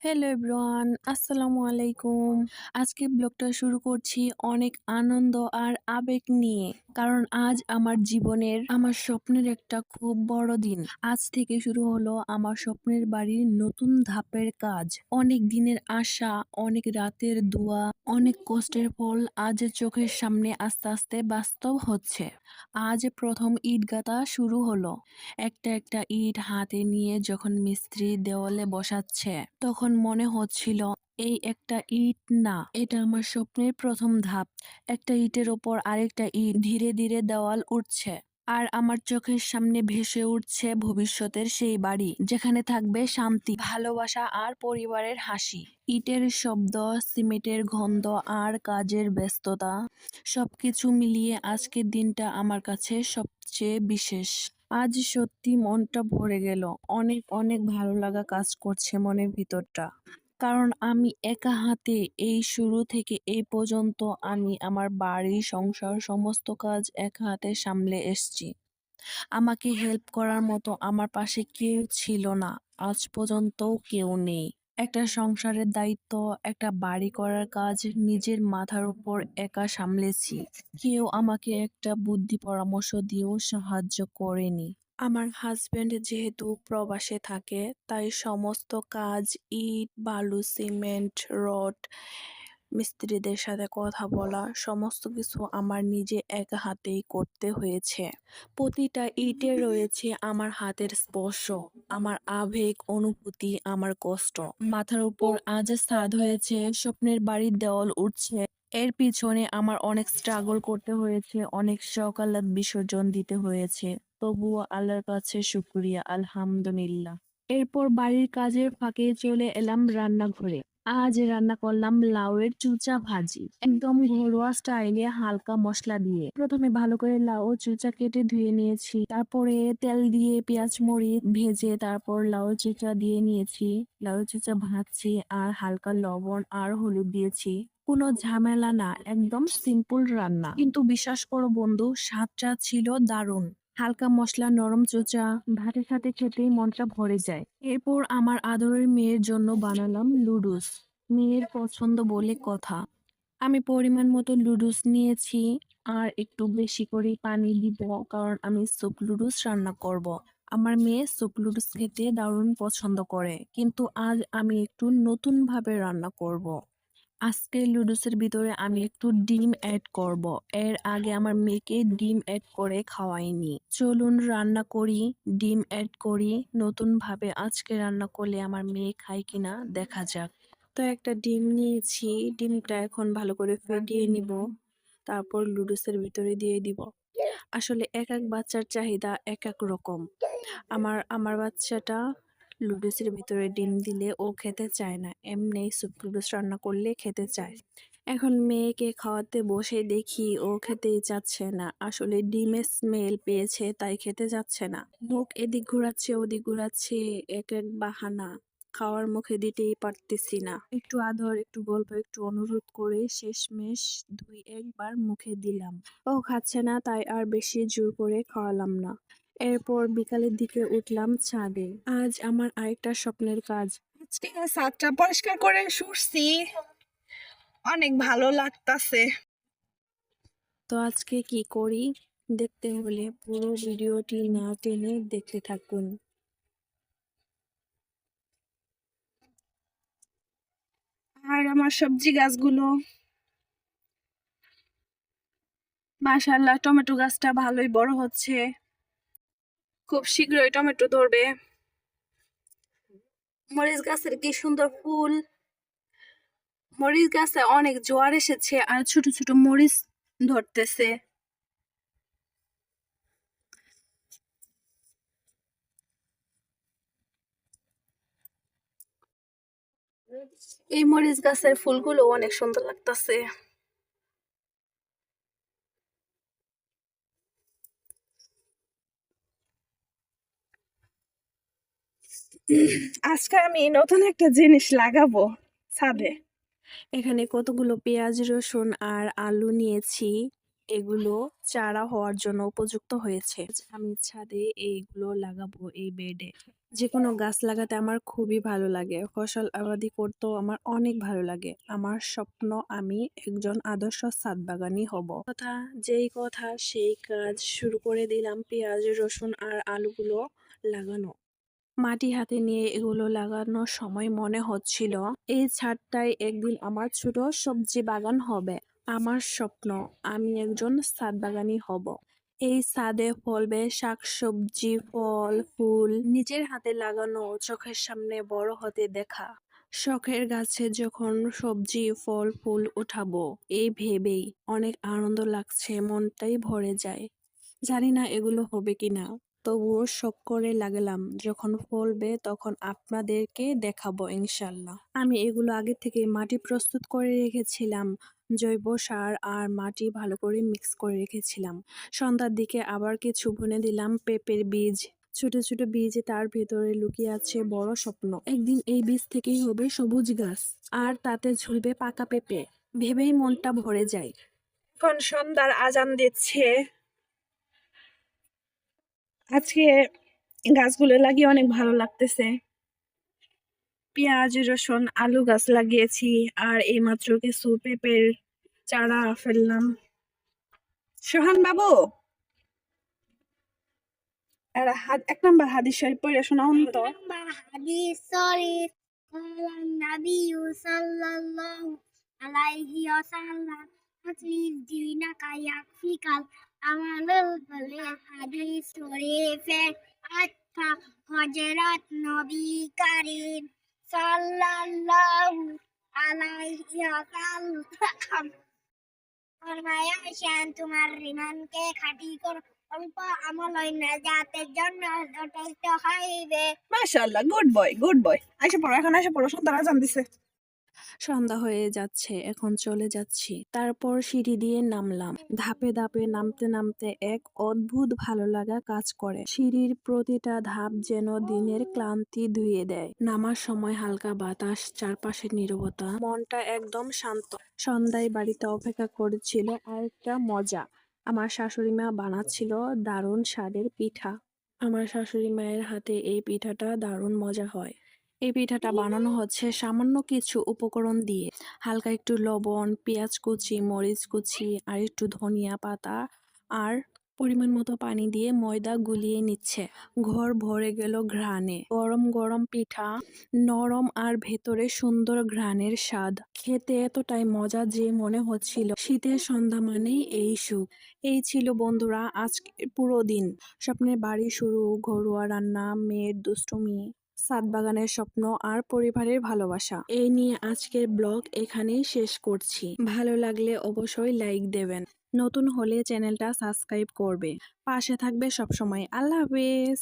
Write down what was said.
Hello everyone, আসসালামু আলাইকুম। আজকে ব্লগটা শুরু করছি অনেক আনন্দ আর আবেগ নিয়ে। কারণ আজ আমার জীবনের আমার স্বপ্নের একটা খুব বড় দিন। আজ থেকে শুরু হলো আমার স্বপ্নের বাড়ির নতুন ধাপের কাজ। অনেক দিনের আশা, অনেক রাতের দোয়া, অনেক কষ্টের ফল আজ চোখের সামনে আস্তে আস্তে বাস্তব হচ্ছে। আজ প্রথম ইট গাঁথা শুরু হলো। একটা একটা ইট হাতে নিয়ে যখন মিস্ত্রি দেওয়ালে বসাচ্ছে তখন মনে হচ্ছিল এই একটা ইট না, এটা আমার স্বপ্নের প্রথম ধাপ। একটা ইটের ওপর আরেকটা ইট ধীরে ধীরে দেওয়াল উঠছে আর আমার চোখের সামনে ভেসে উঠছে ভবিষ্যতের সেই বাড়ি যেখানে থাকবে শান্তি, ভালোবাসা আর পরিবারের হাসি। ইটের শব্দ, সিমেন্টের গন্ধ আর কাজের ব্যস্ততা, সবকিছু মিলিয়ে আজকের দিনটা আমার কাছে সবচেয়ে বিশেষ। আজ সত্যি মনটা ভরে গেল। অনেক অনেক ভালো লাগা কাজ করছে মনের ভিতরটা। কারণ আমি একা হাতে এই শুরু থেকে এই পর্যন্ত আমি আমার বাড়ি, সংসার সমস্ত কাজ একা হাতে সামলে এসছি। আমাকে হেল্প করার মতো আমার পাশে কেউ ছিল না। আজ পর্যন্তও কেউ নেই। একটা সংসারের দায়িত্ব, একটা বাড়ি করার কাজ নিজের মাথার উপর একা সামলেছি। কেউ আমাকে একটা বুদ্ধি পরামর্শ দিয়েও সাহায্য করেনি। আমার হাজবেন্ড যেহেতু প্রবাসে থাকে তাই সমস্ত কাজ ইট, বালু, সিমেন্ট, রড, মিস্ত্রিদের সাথে কথা বলা সমস্ত কিছু আমার নিজে একা হাতেই করতে হয়েছে। প্রতিটা ইটে রয়েছে আমার হাতের স্পর্শ, আমার আবেগ, অনুভূতি, আমার কষ্ট। মাথার উপর আজ ছাদ হয়েছে, স্বপ্নের বাড়ির দেওয়াল উঠছে। এর পিছনে আমার অনেক স্ট্রাগল করতে হয়েছে, অনেক সকালাত বিসর্জন দিতে হয়েছে। তবুও আল্লাহর কাছে শুকরিয়া, আলহামদুলিল্লাহ। এরপর বাড়ির কাজের ফাঁকে চলে এলাম রান্নাঘরে। আজ রান্না করলাম লাউয়ের চুচা ভাজি, একদম ঘরোয়া স্টাইলে হালকা মশলা দিয়ে। প্রথমে ভালো করে লাউ ও চুচা কেটে ধুয়ে নিয়েছি, তারপরে তেল দিয়ে পেঁয়াজ মরিচ ভেজে তারপর লাউ চুচা দিয়ে নিয়েছি। লাউ চুচা ভাজছি আর হালকা লবণ আর হলুদ দিয়েছি। কোনো ঝামেলা না, একদম সিম্পল রান্না, কিন্তু বিশ্বাস করো বন্ধু, স্বাদটা ছিল দারুণ। হালকা মশলা, নরম চোচা, ভাতের সাথে খেতেই মনটা ভরে যায়। এরপর আমার আদরের মেয়ের জন্য বানালাম লুডুস। মেয়ের পছন্দ বলে কথা। আমি পরিমাণ মতো লুডুস নিয়েছি আর একটু বেশি করে পানি দিব, কারণ আমি স্যুপ লুডুস রান্না করব। আমার মেয়ে স্যুপ লুডুস খেতে দারুণ পছন্দ করে, কিন্তু আজ আমি একটু নতুন ভাবে রান্না করব। আজকে লুডুসের ভিতরে আমি একটু ডিম অ্যাড করব। এর আগে আমার মেয়েকে ডিম অ্যাড করে খাওয়াইনি। চলুন রান্না করি, ডিম অ্যাড করি নতুন ভাবে। আজকে রান্না করলে আমার মেয়ে খায় কিনা দেখা যাক। তো একটা ডিম নিয়েছি, ডিমটা এখন ভালো করে ফেটিয়ে নিব, তারপর লুডুসের ভিতরে দিয়ে দিব। আসলে এক এক বাচ্চার চাহিদা এক এক রকম। আমার বাচ্চাটা লুডুসের ভিতরে ডিম দিলে ও খেতে চায় না, এমনি স্যুপ লুডুস রান্না করলে খেতে চায়। এখন মেয়েকে খাওয়াতে বসে দেখি ও খেতেই চাচ্ছে না। আসলে ডিমের স্মেল পেয়েছে তাই খেতে যাচ্ছে না। মুখ এদিক ঘোরাচ্ছে ওদিক ঘোরাচ্ছে, এক এক বাহানা। খাওয়ার মুখে দিতেই পারতেছি না। একটু আদর, একটু গল্প, একটু অনুরোধ করে শেষমেশ 2-1 বার মুখে দিলাম। ও খাচ্ছে না তাই আর বেশি জোর করে খাওয়ালাম না। এরপর বিকালের দিকে উঠলাম ছাদে। আজ আমার আরেকটা স্বপ্নের কাজ। আজকে ছাদটা পরিষ্কার করে শুরছি, অনেক ভালো লাগতাছে। তো আজকে কি করি দেখতে হলে পুরো ভিডিওটি না টেনে দেখতে থাকুন। আর আমার সবজি গাছগুলো, মাশাআল্লাহ, টমেটো গাছটা ভালোই বড় হচ্ছে, খুব শীঘ্রই টমেটো ধরবে। মরিচ গাছের কি সুন্দর ফুল, মরিচ গাছে অনেক জোয়ার এসেছে আর ছোট ছোট মরিচ ধরতেছে। এই মরিচ গাছের ফুলগুলো অনেক সুন্দর লাগতাছে। আজকে আমি নতুন একটা জিনিস লাগাবো ছাদে। এখানে কতগুলো পেঁয়াজ, রসুন আর আলু নিয়েছি। এগুলো চারা হওয়ার জন্য উপযুক্ত হয়েছে। আজ আমি ছাদে এইগুলো লাগাবো এই বেডে। যেকোনো গাছ লাগাতে আমার খুবই ভালো লাগে। ফসল আবাদি করতেও আমার অনেক ভালো লাগে। আমার স্বপ্ন আমি একজন আদর্শ ছাদ বাগানি হব। যেই কথা সেই কাজ শুরু করে দিলাম। পেঁয়াজ, রসুন আর আলুগুলো লাগানো। মাটি হাতে নিয়ে এগুলো লাগানোর সময় মনে হচ্ছিল এই ছাদটাই একদিন আমার ছোট সবজি বাগান হবে। আমার স্বপ্ন আমি একজন ছাদ বাগানি হব। এই ছাদে ফলবে শাকসবজি, ফল, ফুল, নিজের হাতে লাগানো, চোখের সামনে বড় হতে দেখা। শখের গাছে যখন সবজি, ফল, ফুল উঠাবো এই ভেবেই অনেক আনন্দ লাগছে, মনটাই ভরে যায়। জানি না এগুলো হবে কিনা, তবুও শখ করে লাগলাম। যখন ফলবে তখন আপনাদেরকে দেখাবো ইনশাল্লাহ। আমি এগুলো আগে থেকে মাটি প্রস্তুত করে রেখেছিলাম, জৈব সার আর মাটি ভালো করে মিক্স করে রেখেছিলাম। সন্ধ্যার দিকে আবার কিছু বুনে দিলাম পেঁপের বীজ। ছোট ছোট বীজ, তার ভেতরে লুকিয়ে আছে বড় স্বপ্ন। একদিন এই বীজ থেকেই হবে সবুজ গাছ, আর তাতে ঝুলবে পাকা পেঁপে। ভেবেই মনটা ভরে যায়। এখন সন্ধ্যার আজান দিচ্ছে। আজকে গাছগুলো লাগিয়ে অনেক ভালো লাগতেছে। পেঁয়াজ, রসুন, আলু গাছ লাগিয়েছি, আর এইমাত্র কিছু পেঁপের চারা ফেললাম। সোহান বাবু, এক নম্বর হাদিস শরীফ পড়ে শোনাও তো। حديث صريح قال النبي صلى الله عليه وسلم أخلص دينك يكفيك العمل بالحديث শরীফের অর্থ হযরত নবী করিম সাল্লাল্লাহু আলাইহি ওয়াসাল্লাম ফরমায়াছেন তোমার রিমানকে খাঁটি করো, অল্প আমল নাজাতের জন্য যথেষ্ট হইবে। মাশাআল্লাহ, গুড বয়, গুড বয়। আইসা পড়ো, এখন আইসা পড়ো, সন্ধ্যার আজান দিছে। সন্ধ্যা হয়ে যাচ্ছে, এখন চলে যাচ্ছি। তারপর সিঁড়ি দিয়ে নামলাম। ধাপে ধাপে নামতে নামতে এক অদ্ভুত ভালো লাগা কাজ করে। সিঁড়ির প্রতিটা ধাপ যেন দিনের ক্লান্তি ধুয়ে দেয়। নামার সময় হালকা বাতাস, চারপাশের নীরবতা, মনটা একদম শান্ত। সন্ধ্যায় বাড়িতে অপেক্ষা করেছিল আরেকটা মজা। আমার শাশুড়ি মা বানাচ্ছিল দারুণ স্বাদের পিঠা। আমার শাশুড়ি মায়ের হাতে এই পিঠাটা দারুণ মজা হয়। এই পিঠাটা বানানো হচ্ছে সামান্য কিছু উপকরণ দিয়ে। হালকা একটু লবণ, পেঁয়াজ কুচি, মরিচ কুচি আর একটু ধনিয়া পাতা আর পরিমাণ মতো পানি দিয়ে ময়দা গুলিয়ে নিচ্ছে। ঘর ভরে গেল ঘ্রাণে। গরম গরম পিঠা, নরম আর ভেতরে সুন্দর ঘ্রাণের স্বাদ। খেতে এতটাই মজা যে মনে হচ্ছিল শীতের সন্ধ্যা মানেই এই সুখ। এই ছিল বন্ধুরা আজকের পুরো দিন। স্বপ্নের বাড়ি শুরু, ঘরোয়া রান্না, মেয়ের দুষ্টুমি, ছাদ বাগানের স্বপ্ন আর পরিবারের ভালোবাসা। এই নিয়ে আজকের ব্লগ এখানেই শেষ করছি। ভালো লাগলে অবশ্যই লাইক দেবেন। নতুন হলে চ্যানেলটা সাবস্ক্রাইব করবে। পাশে থাকবে সবসময়। আল্লাহ হাফেজ।